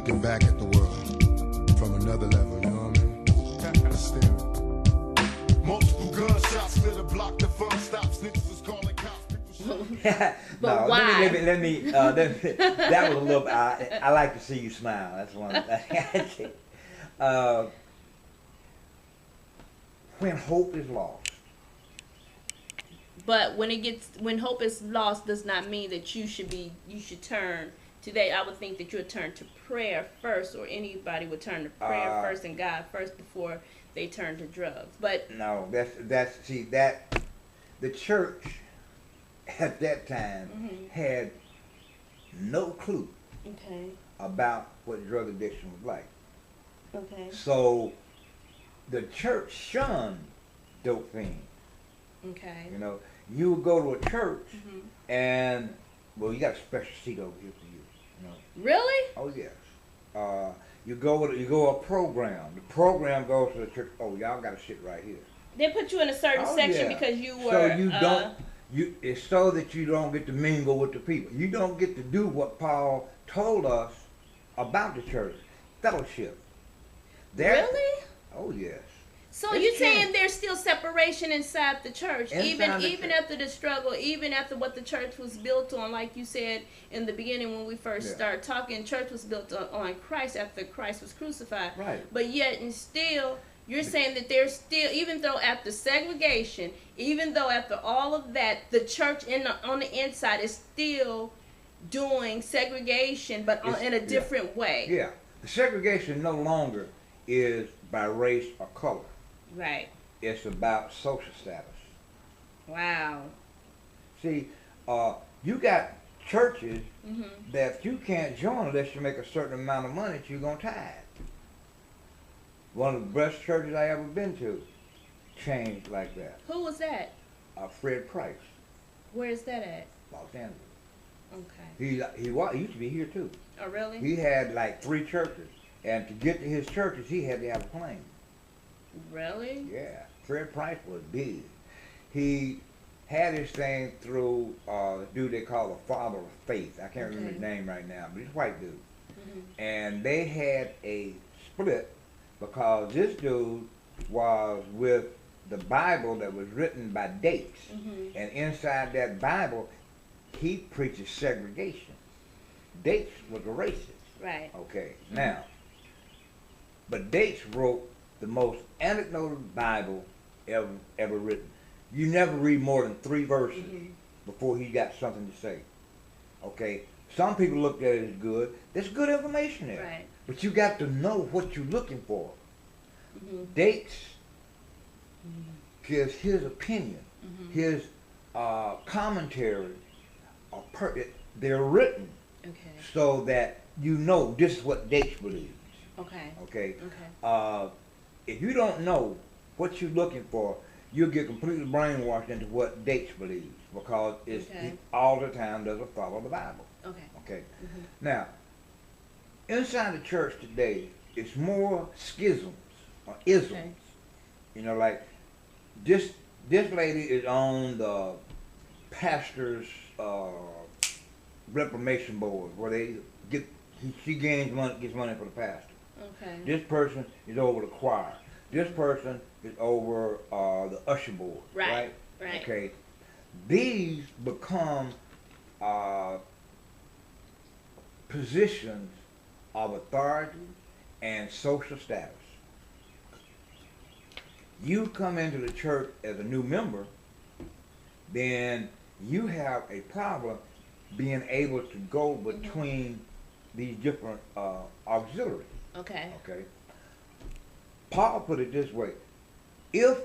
looking back at the world from another level, you know what I mean? Still. Multiple gunshots lit a block, the fun stops, niggas was calling cops. But no, why? let me that was a little, I like to see you smile. That's one of the things. When hope is lost. But when hope is lost does not mean that you should turn today. I would think that you would turn to prayer first, or anybody would turn to prayer first and God first before they turn to drugs. But no, that's the church at that time had no clue about what drug addiction was like. Okay. So the church shunned dope fiends. Okay. You know, you would go to a church and, well, you got a special seat over here for you. You know. Really? Oh yes. You go a program. The program goes to the church. Oh, y'all got to sit right here. They put you in a certain section because you were. So you don't. It's so that you don't get to mingle with the people. You don't get to do what Paul told us about the church, fellowship. Really? Oh yes. So you're saying there's still separation inside the church, even church. after the struggle, even after what the church was built on, like you said in the beginning when we first started talking, church was built on Christ after Christ was crucified. Right. But yet and still, you're saying that there's still, even though after segregation, even though after all of that, the church on the inside is still doing segregation, but in a different way. Yeah. The segregation no longer is by race or color. Right. It's about social status. Wow. See, you got churches that you can't join unless you make a certain amount of money that you're going to tithe. One of the best churches I ever been to changed like that. Who was that? Fred Price. Where is that at? Los Angeles. Okay. He used to be here too. Oh, really? He had like 3 churches. And to get to his churches, he had to have a plane. Really? Yeah. Fred Price was big. He had his thing through a dude they call the Father of Faith. I can't remember his name right now, but he's a white dude. And they had a split because this dude was with the Bible that was written by dates. And inside that Bible, he preaches segregation. Dates was a racist. Right. Okay. Now, but Dates wrote the most anecdotal Bible ever written. You never read more than 3 verses before he got something to say. Okay? Some people looked at it as good. There's good information there. Right. But you got to know what you're looking for. Dates gives his opinion, his commentary. They're written so that you know this is what Dates believes. Okay. If you don't know what you're looking for, you'll get completely brainwashed into what Dates believes because he all the time doesn't follow the Bible. Okay. Now, inside the church today, it's more schisms or isms. You know, like this lady is on the pastor's reformation board where they she gets money for the pastor. This person is over the choir. This person is over the usher board. Right. Okay. These become positions of authority and social status. You come into the church as a new member, then you have a problem being able to go between these different auxiliaries. Okay. Paul put it this way: if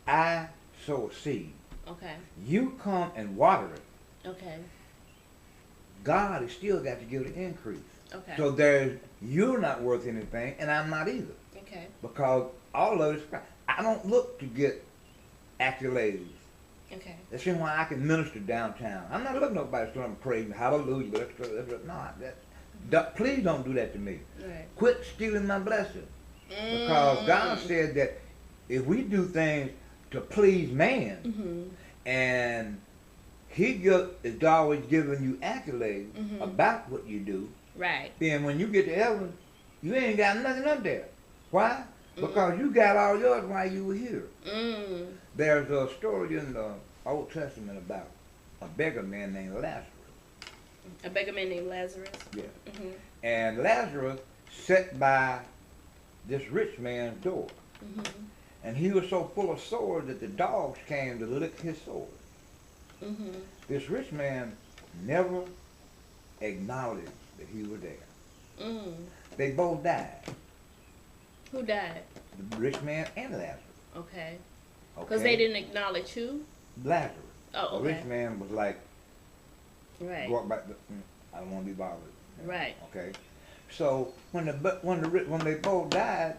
I sow a seed, you come and water it. God has still got to give the increase. So you're not worth anything, and I'm not either. Because all of it, I don't look to get accolades. That's why I can minister downtown. I'm not looking at nobody starting praising hallelujah. Please don't do that to me. Quit stealing my blessing. Because God said that if we do things to please man, and he is always giving you accolades about what you do, Right. Then when you get to heaven, you ain't got nothing up there. Why? Because you got all yours while you were here. There's a story in the Old Testament about a beggar man named Lazarus. A beggar man named Lazarus? Yeah. And Lazarus sat by this rich man's door. And he was so full of sores that the dogs came to lick his sores. This rich man never acknowledged that he was there. They both died. Who died? The rich man and Lazarus. Okay. Because they didn't acknowledge who? Lazarus. Oh, okay. The rich man was like, right. Go back. I don't want to be bothered. Right. Okay. So when they both died,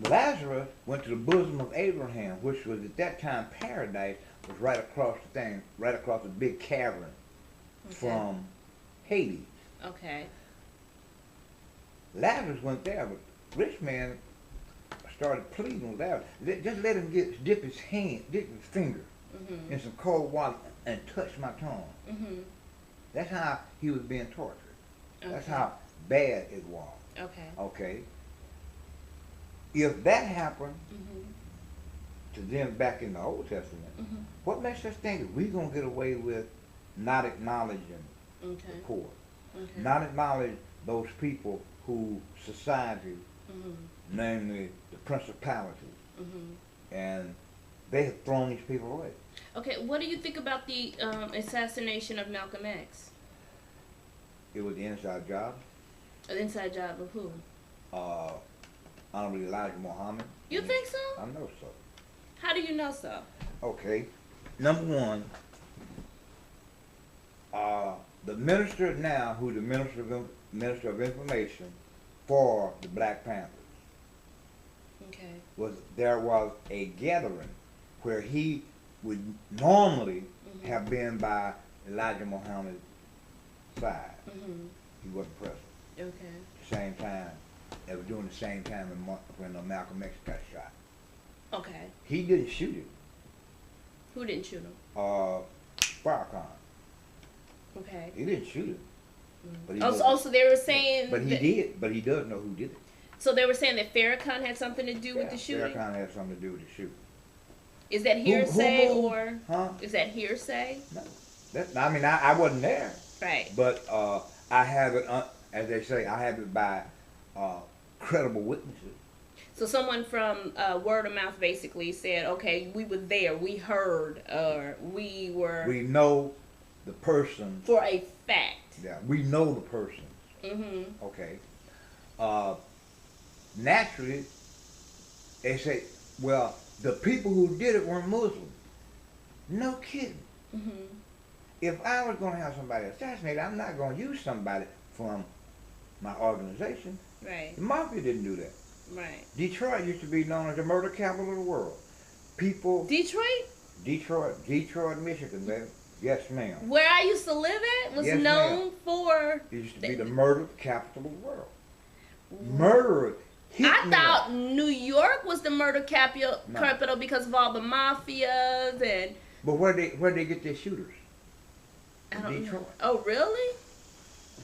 Lazarus went to the bosom of Abraham, which was at that time paradise, was right across the big cavern from Hades. Okay. Lazarus went there, but rich man started pleading with Lazarus. Just let him dip his finger in some cold water and touch my tongue. That's how he was being tortured. That's how bad it was. Okay. If that happened to them back in the Old Testament, what makes us think that we're going to get away with not acknowledging the poor? Not acknowledge those people who society, namely the principalities, and they have thrown these people away. Okay, what do you think about the assassination of Malcolm X? It was the inside job. An inside job of who? Honorable Elijah Muhammad. You think so? I know so. How do you know so? Okay. Number one, the minister now, who's the minister of information for the Black Panthers, there was a gathering where he would normally have been by Elijah Muhammad's side. He wasn't present. The same time, they were doing the same time when Malcolm X got shot. He didn't shoot him. Who didn't shoot him? Farrakhan. He didn't shoot him. But so they were saying. But he did. But he does know who did it. So they were saying that Farrakhan had something to do with the shooting? Farrakhan had something to do with the shooting. Is that hearsay or? Is that hearsay? No. I wasn't there. Right. But I have it, as they say, I have it by credible witnesses. So someone from word of mouth basically said, okay, we were there, we heard, or we were... We know the person. For a fact. Yeah, we know the person. Okay. Naturally, they say, well, the people who did it weren't Muslim. No kidding. If I was going to have somebody assassinated, I'm not going to use somebody from my organization. Right. The mafia didn't do that. Right. Detroit used to be known as the murder capital of the world. People. Detroit, Michigan, baby. Yes, ma'am. Where I used to live at was known for. It used to be the murder capital of the world. Murderers. I thought New York was the murder capital because of all the mafias and. But where they get their shooters? I don't Detroit. know. Oh, really?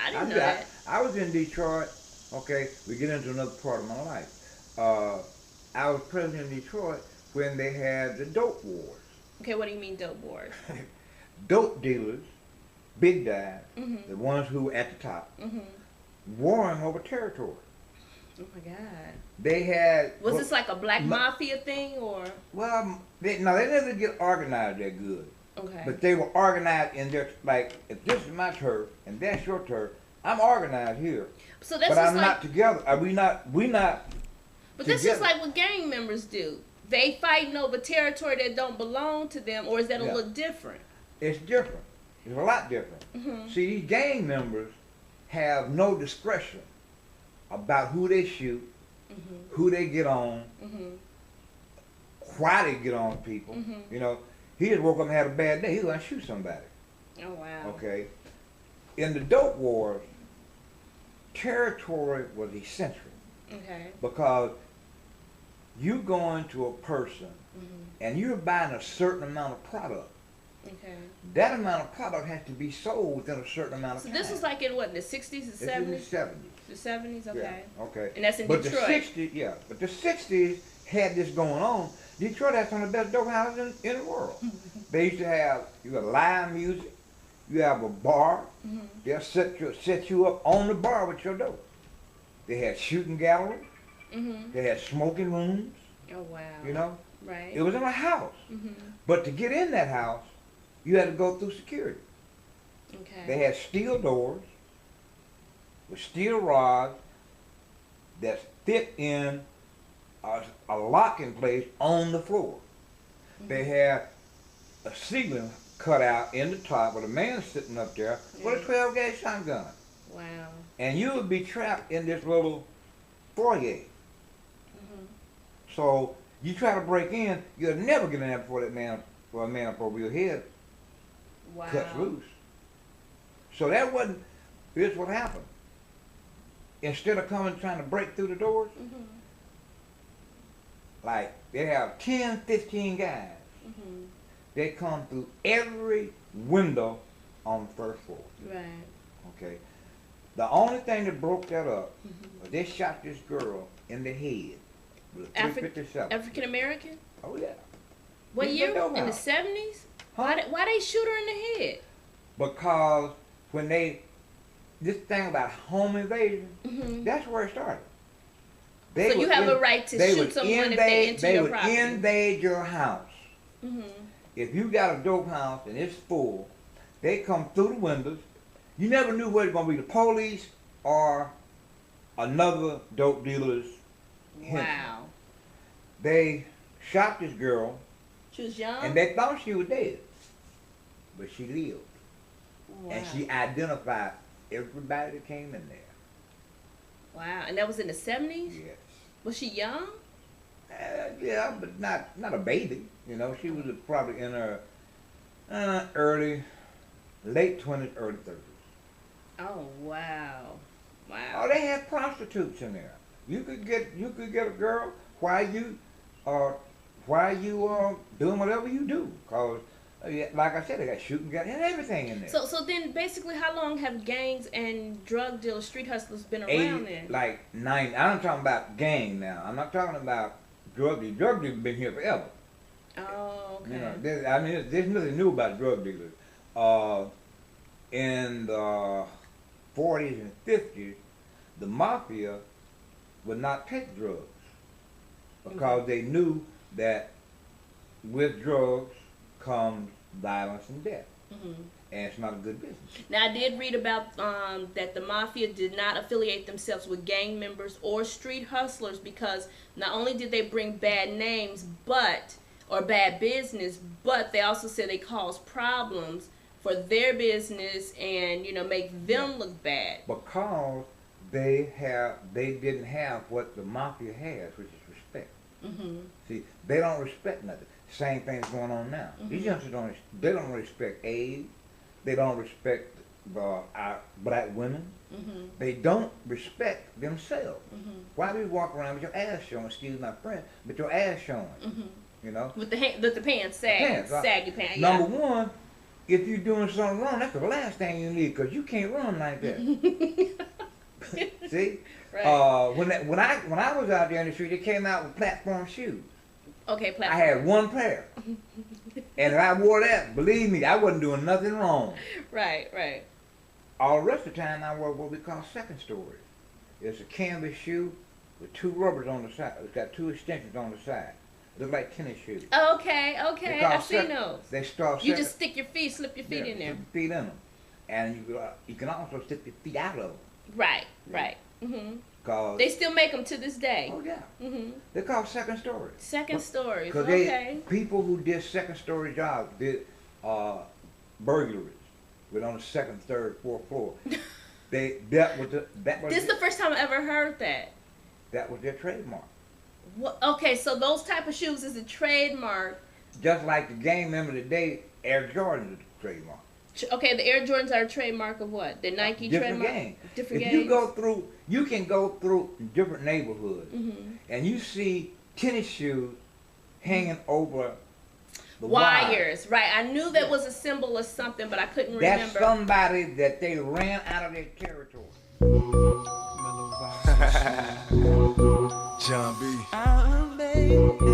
I didn't know that. I was in Detroit. Okay, we get into another part of my life. I was president in Detroit when they had the dope wars. Okay, what do you mean dope wars? Dope dealers, big guys, the ones who were at the top, warring over territory. Oh my God. They had... Was this like a black mafia thing or? Well, they never get organized that good. Okay. But they were organized in their, like, if this is my turf and that's your turf, I'm organized here. So that's but just I'm not together. We not But this is like what gang members do. They fighting over territory that don't belong to them, or is that a little different? It's different. It's a lot different. See, these gang members have no discretion about who they shoot, who they get on, why they get on people. You know, he just woke up and had a bad day. He's going to shoot somebody. Oh, wow. Okay. In the dope wars, territory was essential. Okay. Because you go into a person and you're buying a certain amount of product. Okay. That amount of product has to be sold within a certain amount of time. So this was like in what, the 60s, the 70s? In the 70s. The 70s, okay. Yeah, okay. And that's in but Detroit. The 60s, yeah, but the 60s had this going on. Detroit had some of the best dope houses in the world. They used to have, you had live music, you have a bar, they'll set you up on the bar with your dope. They had shooting galleries, they had smoking rooms. Oh, wow. You know? Right. It was in a house. But to get in that house, you had to go through security. Okay. They had steel doors with steel rods that fit in a locking place on the floor. They had a ceiling cut out in the top with a man sitting up there with a 12 gauge shotgun. Wow. And you would be trapped in this little foyer. So you try to break in, you'll never get in there before that man, or a man up over your head cuts loose. So that wasn't, here's what happened. Instead of coming trying to break through the doors, like they have 10, 15 guys. They come through every window on the first floor. Right. Okay. The only thing that broke that up was they shot this girl in the head with a 357. African American? Oh yeah. What year? In the 70s? Why they shoot her in the head? Because when this thing about home invasion, that's where it started. So you have a right to shoot someone if they enter your property. They would invade your house. If you got a dope house and it's full, they come through the windows. You never knew whether it was going to be the police or another dope dealer's henchman. Wow. They shot this girl. She was young? And they thought she was dead. But she lived. Wow. And she identified everybody that came in there. Wow. And that was in the 70s? Yes. Was she young? Yeah, but not a baby. You know, she was probably in her late 20s, early 30s. Oh, wow. Wow. Oh, they had prostitutes in there. You could get a girl while you doing whatever you do. Cause like I said, they got shooting guns and everything in there. So then basically, how long have gangs and drug dealers, street hustlers been around then? Like 9. I'm talking about gang now. I'm not talking about drug dealers. Drug dealers been here forever. Oh, okay. You know, there's nothing new about drug dealers. In the 40s and 50s, the mafia would not take drugs because they knew that with drugs comes violence and death. And it's not a good business. Now, I did read about that the mafia did not affiliate themselves with gang members or street hustlers because not only did they bring bad names or bad business, but they also said they caused problems for their business and, you know, make them look bad. Because they didn't have what the mafia has, which is respect. See, they don't respect nothing. Same thing's going on now. These youngsters don't respect AIDS. They don't respect our black women. They don't respect themselves. Why do you walk around with your ass showing? Excuse my friend, but your ass showing. You know, with the pants saggy pants. Number one, if you're doing something wrong, that's the last thing you need because you can't run like that. See, right. When I was out there in the street, they came out with platform shoes. Okay, platform. I had one pair. And if I wore that, believe me, I wasn't doing nothing wrong. Right, right. All the rest of the time, I wore what we call second story. It's a canvas shoe with 2 rubbers on the side. It's got 2 extensions on the side. It looks like tennis shoes. Okay. I've seen those. They start. You just stick your feet, slip your feet in there. Slip your feet in them, and you can also slip your feet out of them. Right. They still make them to this day. Oh yeah. They're called second stories. Second stories. Because people who did second story jobs did burglaries, with on the 2nd, 3rd, 4th floor. This is the first time I ever heard that. That was their trademark. Okay, so those type of shoes is a trademark. Just like the game member today, Air Jordan is a trademark. Okay, the Air Jordans are a trademark of what? The Nike different trademark? Game. Different if games? you can go through different neighborhoods, and you see tennis shoes hanging over wires. Right. I knew that was a symbol of something, but I couldn't remember. That's somebody that they ran out of their territory. John B.